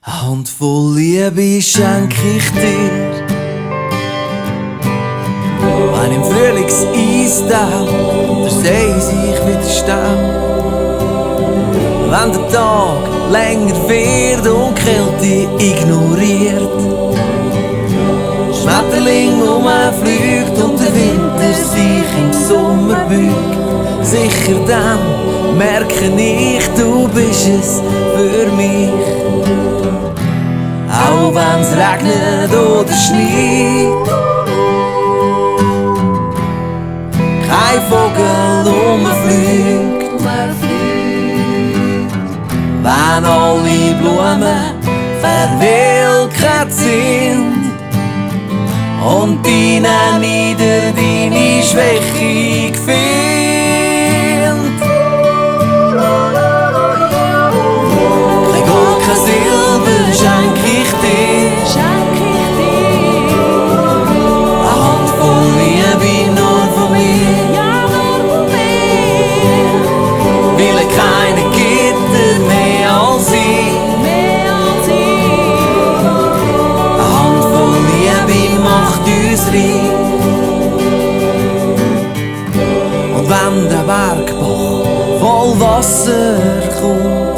Eine Handvoll Liebe schenk ich dir. Wenn im Frühlingseis taucht und der See sich wieder staut, wenn der Tag länger wird und die Kälte ignoriert, Schmetterling umfliegt und der Winter sich im Sommer beugt, sicher dann merke ich, du bist es für mich. Auch wenn's regnet oder schneit, kein Vogel umfliegt, wenn alle Blumen verwelkt sind und deine Nieder deine Schwäche findet. Kein Gold, kein Silber schenk ich dir. Eine Handvoll Liebe nur von mir. Weil keine Gitter mehr als ich. Eine Handvoll Liebe macht uns reich. Und wenn der Bergbach voll Wasser kommt,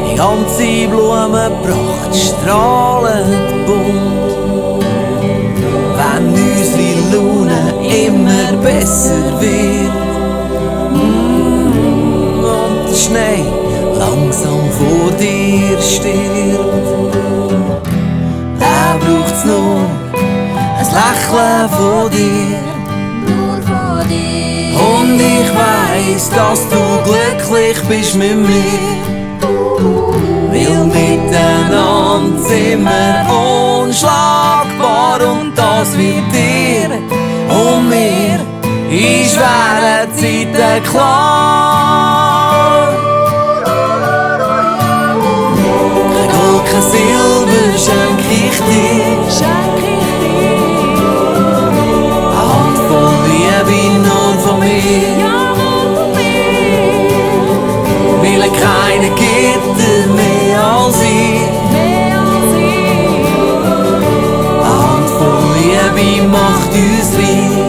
die ganze Blumenpracht strahlend bunt, wenn unsere Laune immer besser wird, und der Schnee langsam vor dir stirbt, da braucht's nur ein Lächeln von dir. Und ich weiss, dass du glücklich bist mit mir, weil miteinander sind wir unschlagbar, und das wird dir und mir in schweren Zeiten klar. Kein Gold, kein Silber schenk ich dir. Eine Handvoll Liebe nur von mir. Weil keine Gitter mehr als ich. Eine Handvoll Liebe macht uns reich.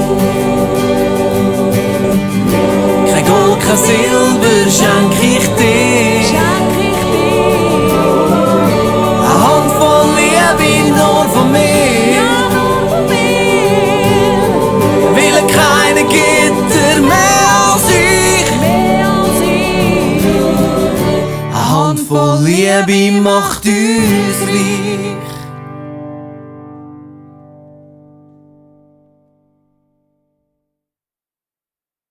Kein Gold, kein Silber schenk ich dir. Eine Handvoll Liebe nur von mir. Weil keine Gitter mehr als ich. Eine Handvoll Liebe macht uns reich.